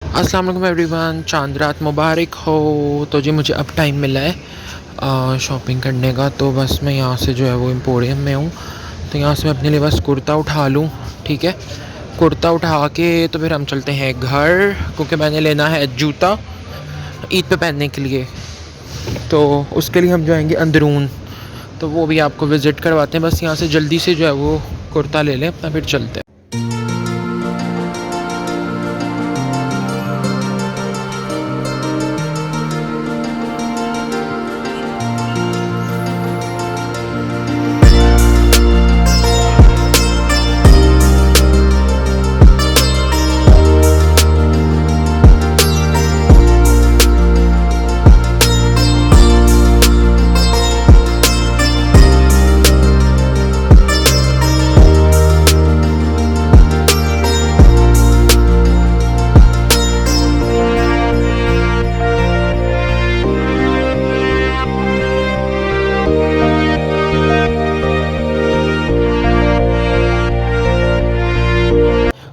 अस्सलाम वालेकुम एवरीवन, चांद रात मुबारक हो। तो जी मुझे अब टाइम मिला है शॉपिंग करने का। तो बस मैं यहाँ से जो है वो एम्पोरियम में हूँ। तो यहाँ से मैं अपने लिए बस कुर्ता उठा लूँ, ठीक है। कुर्ता उठा के तो फिर हम चलते हैं घर, क्योंकि मैंने लेना है जूता ईद पे पहनने के लिए। तो उसके लिए हम जाएंगे अंदरून, तो वो भी आपको विज़िट करवाते हैं। बस यहाँ से जल्दी से जो है वो कुर्ता ले लें अपना, फिर चलते हैं।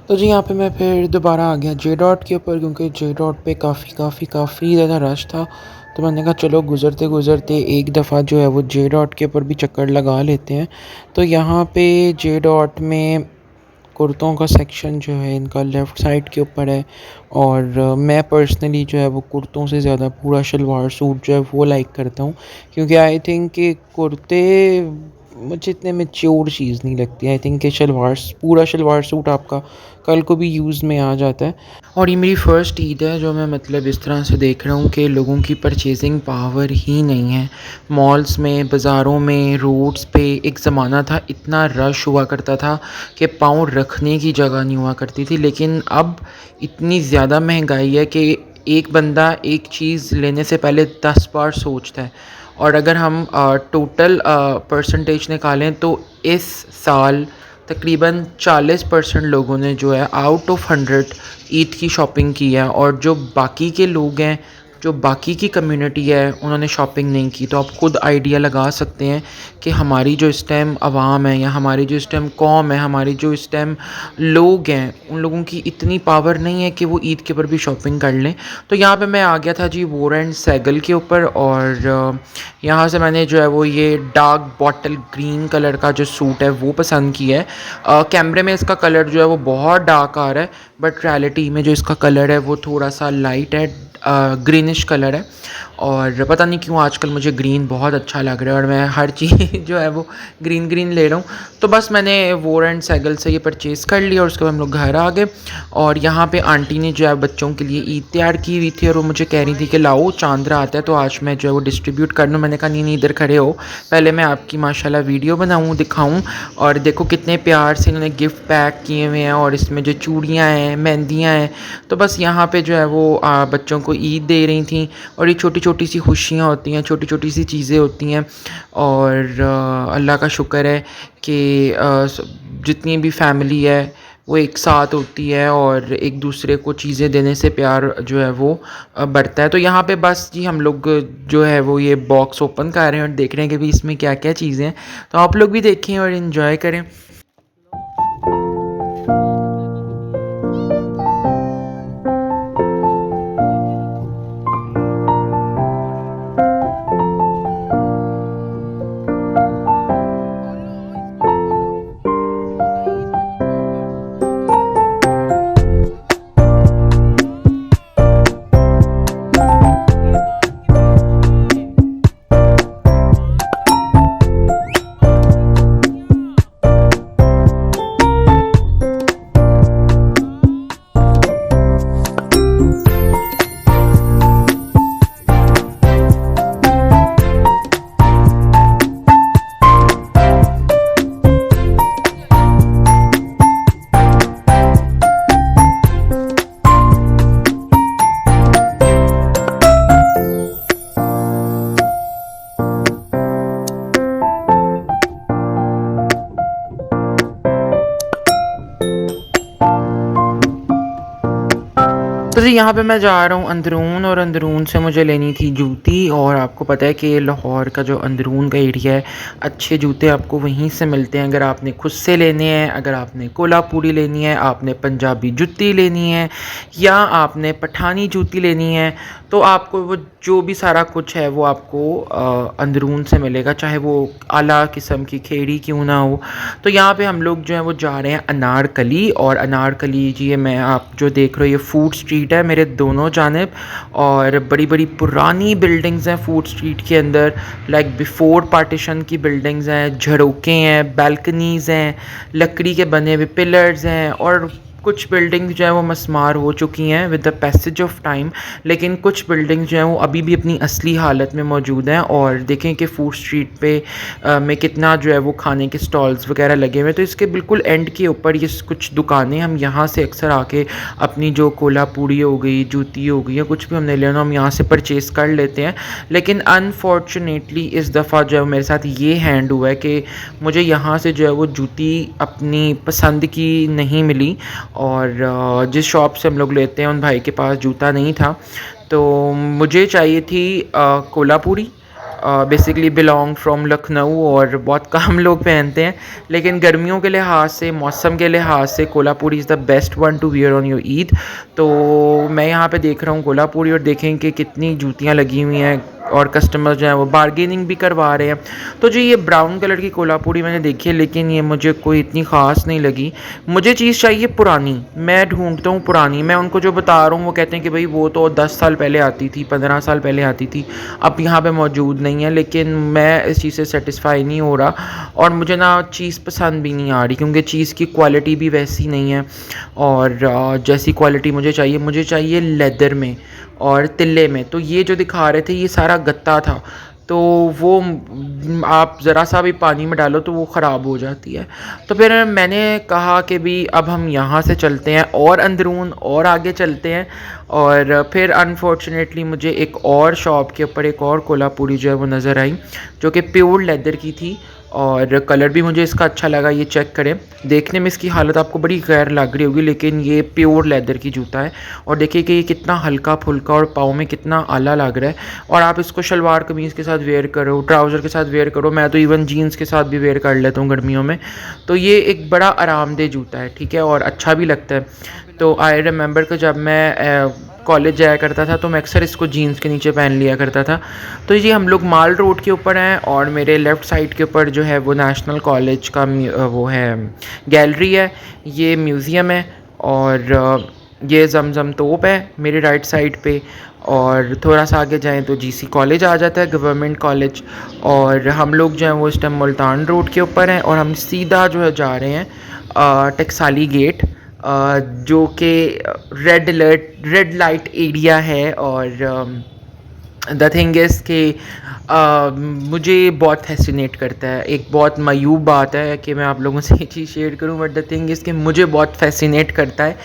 तो जी यहाँ पे मैं फिर दोबारा आ गया जे डॉट के ऊपर, क्योंकि जे डॉट पे काफ़ी ज़्यादा रश था। तो मैंने कहा चलो गुज़रते गुज़रते एक दफ़ा जो है वो जे डॉट के ऊपर भी चक्कर लगा लेते हैं। तो यहाँ पे जे डॉट में कुर्तों का सेक्शन जो है इनका लेफ़्ट साइड के ऊपर है। और मैं पर्सनली जो है वो कुर्तों से ज़्यादा पूरा शलवार सूट जो है वो लाइक करता हूँ, क्योंकि आई थिंक कि कुर्ते मुझे इतने मैच्योर चीज़ नहीं लगती। आई थिंक कि पूरा शलवार सूट आपका कल को भी यूज़ में आ जाता है। और ये मेरी फ़र्स्ट ईद है जो मैं मतलब इस तरह से देख रहा हूँ कि लोगों की परचेजिंग पावर ही नहीं है। मॉल्स में, बाज़ारों में, रोड्स पे एक ज़माना था इतना रश हुआ करता था कि पाँव रखने की जगह नहीं हुआ करती थी। लेकिन अब इतनी ज़्यादा महंगाई है कि एक बंदा एक चीज़ लेने से पहले 10 बार सोचता है। और अगर हम टोटल परसेंटेज निकालें तो इस साल तकरीबन 40% लोगों ने जो है आउट ऑफ 100 ईद की शॉपिंग की है। और जो बाकी के लोग हैं, जो बाकी की कम्युनिटी है, उन्होंने शॉपिंग नहीं की। तो आप खुद आइडिया लगा सकते हैं कि हमारी जो इस टाइम आवाम है, या हमारी जो इस टाइम कौम है, हमारी जो इस टाइम लोग हैं, उन लोगों की इतनी पावर नहीं है कि वो ईद के ऊपर भी शॉपिंग कर लें। तो यहाँ पे मैं आ गया था जी वोर एंड सैगल के ऊपर। और यहाँ से मैंने जो है वो ये डार्क बॉटल ग्रीन कलर का जो सूट है वो पसंद किया है। कैमरे में इसका कलर जो है वो बहुत डार्क आ रहा है, बट रियलिटी में जो इसका कलर है वो थोड़ा सा लाइट है, ग्रीनिश कलर है। और पता नहीं क्यों आजकल मुझे ग्रीन बहुत अच्छा लग रहा है, और मैं हर चीज़ जो है वो ग्रीन ग्रीन ले रहा हूँ। तो बस मैंने वोर एंड सैगल से ये परचेज़ कर लिया, और उसके बाद हम लोग घर आ गए। और यहाँ पे आंटी ने जो है बच्चों के लिए ईद तैयार की हुई थी, और वो मुझे कह रही थी कि लाओ चांद्रा आता है तो आज मैं जो है वो डिस्ट्रीब्यूट कर लूँ। मैंने कहा नहीं नहीं, इधर खड़े हो, पहले मैं आपकी माशाल्लाह वीडियो बनाऊँ, दिखाऊँ। और देखो कितने प्यार से इन्होंने गिफ्ट पैक किए हुए हैं, और इसमें जो चूड़ियाँ हैं, मेहंदियाँ हैं। तो बस यहाँ पे जो है वो बच्चों को ईद दे रही थी। और ये छोटी छोटी सी खुशियाँ होती हैं, छोटी छोटी सी चीज़ें होती हैं। और अल्लाह का शुक्र है कि जितनी भी फैमिली है वो एक साथ होती है, और एक दूसरे को चीज़ें देने से प्यार जो है वो बढ़ता है। तो यहाँ पे बस जी हम लोग जो है वो ये बॉक्स ओपन कर रहे हैं और देख रहे हैं कि भाई इसमें क्या क्या चीज़ें हैं। तो आप लोग भी देखें और इन्जॉय करें। जी यहाँ पे मैं जा रहा हूँ अंदरून, और अंदरून से मुझे लेनी थी जूती। और आपको पता है कि लाहौर का जो अंदरून का एरिया है, अच्छे जूते आपको वहीं से मिलते हैं। अगर आपने खुद से लेने हैं, अगर आपने कोल्हापुरी लेनी है, आपने पंजाबी जूती लेनी है, या आपने पठानी जूती लेनी है, तो आपको वो जो भी सारा कुछ है वो आपको अंदरून से मिलेगा, चाहे वो आला किस्म की खेड़ी क्यों ना हो। तो यहाँ पे हम लोग जो है वो जा रहे हैं अनारकली। और अनारकली जी मैं आप जो देख रहे हो, ये फूड स्ट्रीट है मेरे दोनों जानिब, और बड़ी बड़ी पुरानी बिल्डिंग्स हैं फूड स्ट्रीट के अंदर, लाइक बिफोर पार्टीशन की बिल्डिंग्स हैं, झरोके हैं, बालकनीज़ हैं, लकड़ी के बने हुए पिलर्स हैं, और कुछ बिल्डिंग जो है वो मस्मार हो चुकी हैं with the passage of time, लेकिन कुछ बिल्डिंग जो हैं वो अभी भी अपनी असली हालत में मौजूद हैं। और देखें कि फूड स्ट्रीट पे में कितना जो है वो खाने के स्टॉल्स वगैरह लगे हुए हैं। तो इसके बिल्कुल एंड के ऊपर ये कुछ दुकानें, हम यहाँ से अक्सर आके अपनी जो कोल्हापुरी हो गई, जूती हो गई, या कुछ भी हमने लेना हम यहाँ से परचेज़ कर लेते हैं। लेकिन अनफॉर्चुनेटली इस दफ़ा जो है मेरे साथ ये हैंड हुआ है कि मुझे यहाँ से जो है वो जूती अपनी पसंद की नहीं मिली, और जिस शॉप से हम लोग लेते हैं उन भाई के पास जूता नहीं था। तो मुझे चाहिए थी Kolhapuri, basically belong from Lucknow, और बहुत कम लोग पहनते हैं, लेकिन गर्मियों के लिहाज से, मौसम के लिहाज से Kolhapuri is the best one two wear on your Eid. तो मैं यहाँ पे देख रहा हूँ कोल्हापुरी, और देखें कि कितनी जूतियाँ लगी हुई हैं, और कस्टमर जो है वो बार्गेनिंग भी करवा रहे हैं। तो जी ये ब्राउन कलर की कोल्हापुरी मैंने देखी है, लेकिन ये मुझे कोई इतनी ख़ास नहीं लगी। मुझे चीज़ चाहिए पुरानी, मैं ढूंढता हूँ पुरानी। मैं उनको जो बता रहा हूँ वो कहते हैं कि भाई वो तो 10 साल पहले आती थी, 15 साल पहले आती थी, अब यहाँ पे मौजूद नहीं है। लेकिन मैं इस चीज़ से सेटिस्फाई नहीं हो रहा, और मुझे ना चीज़ पसंद भी नहीं आ रही, क्योंकि चीज़ की क्वालिटी भी वैसी नहीं है, और जैसी क्वालिटी मुझे चाहिए लेदर में और तिल्ले में। तो ये जो दिखा रहे थे ये सारा गत्ता था, तो वो आप ज़रा सा भी पानी में डालो तो वो ख़राब हो जाती है। तो फिर मैंने कहा कि भी अब हम यहाँ से चलते हैं और अंदरून और आगे चलते हैं। और फिर अनफॉर्चुनेटली मुझे एक और शॉप के ऊपर एक और कोल्हापुरी जो है वो नज़र आई, जो कि प्योर लेदर की थी, और कलर भी मुझे इसका अच्छा लगा। ये चेक करें, देखने में इसकी हालत आपको बड़ी गैर लग रही होगी, लेकिन ये प्योर लेदर की जूता है। और देखिए कि ये कितना हल्का फुल्का और पाँव में कितना आला लग रहा है। और आप इसको शलवार कमीज़ के साथ वेयर करो, ट्राउज़र के साथ वेयर करो, मैं तो इवन जीन्स के साथ भी वेयर कर लेता हूँ गर्मियों में। तो ये एक बड़ा आरामदेह जूता है, ठीक है, और अच्छा भी लगता है। तो आई रिमेंबर कि जब मैं कॉलेज जाया करता था तो मैं अक्सर इसको जीन्स के नीचे पहन लिया करता था। तो ये हम लोग माल रोड के ऊपर हैं, और मेरे लेफ़्ट साइड के ऊपर जो है वो नेशनल कॉलेज का वो है गैलरी है, ये म्यूज़ियम है, और ये जमजम तोप है मेरे राइट साइड पे। और थोड़ा सा आगे जाएं तो जीसी कॉलेज आ जाता है, गवर्नमेंट कॉलेज। और हम लोग जो हैं वो इस टाइम मुल्तान रोड के ऊपर हैं, और हम सीधा जो है जा रहे हैं टकसाली गेट, जो कि रेड लाइट एरिया है। और द थिंग इज़ कि मुझे बहुत फैसिनेट करता है। एक बहुत मायूब बात है कि मैं आप लोगों से ये चीज़ शेयर करूं, बट द थिंग इज़ कि मुझे बहुत फैसिनेट करता है।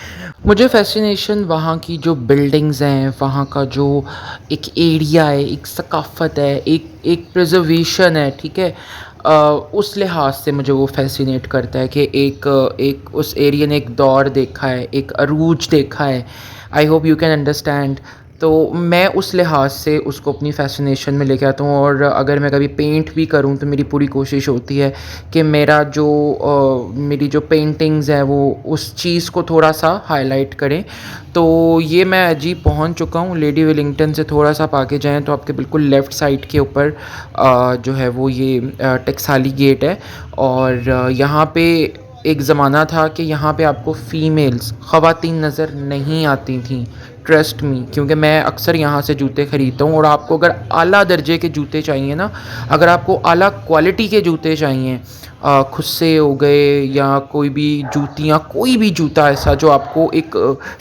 मुझे फैसिनेशन वहाँ की जो बिल्डिंग्स हैं, वहाँ का जो एक एरिया है, एक सकाफ़त है, एक प्रिजर्वेशन है, ठीक है, उस लिहाज से मुझे वो फैसिनेट करता है कि एक उस एरिया ने एक दौर देखा है, एक अरूज देखा है। I hope you can understand. तो मैं उस लिहाज से उसको अपनी फैसिनेशन में लेके आता हूँ। और अगर मैं कभी पेंट भी करूँ तो मेरी पूरी कोशिश होती है कि मेरी जो पेंटिंग्स हैं वो उस चीज़ को थोड़ा सा हाईलाइट करें। तो ये मैं अजीब पहुँच चुका हूँ, लेडी वेलिंगटन से थोड़ा सा आगे जाएँ तो आपके बिल्कुल लेफ़्ट साइड के ऊपर जो है वो ये टकसाली गेट है। और यहाँ पे एक ज़माना था कि यहाँ पे आपको फ़ीमेल्स ख़वातीन नज़र नहीं आती थी, ट्रस्ट मी, क्योंकि मैं अक्सर यहाँ से जूते ख़रीदता हूँ। और आपको अगर आला दर्जे के जूते चाहिए ना, अगर आपको आला क्वालिटी के जूते चाहिए, खुद से हो गए या कोई भी जूतियाँ, कोई भी जूता ऐसा जो आपको एक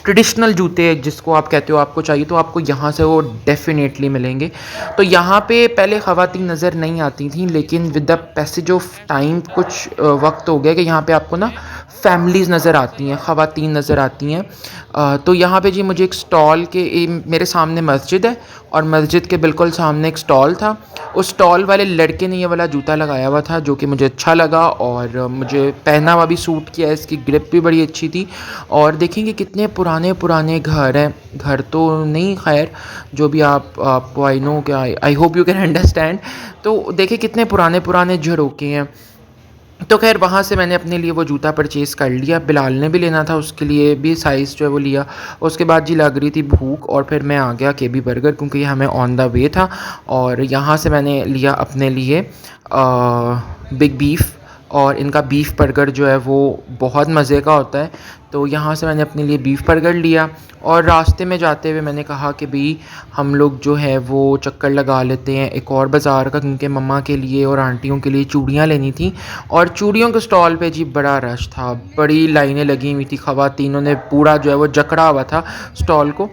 ट्रेडिशनल जूते जिसको आप कहते हो आपको चाहिए, तो आपको यहाँ से वो डेफिनेटली मिलेंगे। तो यहाँ पे पहले ख़वातीन नज़र नहीं आती थी, लेकिन with the passage of time कुछ वक्त हो गया कि यहाँ पे आपको ना फैमिलीज़ नज़र आती हैं, ख़वातीन नज़र आती हैं। तो यहाँ पे जी मुझे एक स्टॉल के मेरे सामने मस्जिद है और मस्जिद के बिल्कुल सामने एक स्टॉल था। उस स्टॉल वाले लड़के ने ये वाला जूता लगाया हुआ था जो कि मुझे अच्छा लगा और मुझे पहना हुआ भी सूट किया, इसकी ग्रिप भी बड़ी अच्छी थी। और देखेंगे कितने पुराने पुराने घर हैं, घर तो नहीं खैर, जो भी आपको आई नो क्या, I hope you can understand. तो देखिए कितने पुराने पुराने झरोके हैं। तो खैर वहाँ से मैंने अपने लिए वो जूता परचेज़ कर लिया। बिलाल ने भी लेना था, उसके लिए भी साइज़ जो है वो लिया। उसके बाद जी लग रही थी भूख और फिर मैं आ गया KB बर्गर, क्योंकि ये हमें ऑन द वे था। और यहाँ से मैंने लिया अपने लिए बिग बीफ़, और इनका बीफ़ बर्गर जो है वो बहुत मज़े का होता है। तो यहाँ से मैंने अपने लिए बीफ़ बर्गर लिया और रास्ते में जाते हुए मैंने कहा कि भाई हम लोग जो है वो चक्कर लगा लेते हैं एक और बाज़ार का, क्योंकि मम्मा के लिए और आंटियों के लिए चूड़ियाँ लेनी थी। और चूड़ियों के स्टॉल पे जी बड़ा रश था, बड़ी लाइनें लगी हुई थी, ख़वातीनों ने पूरा जो है वो जकड़ा हुआ था स्टॉल को।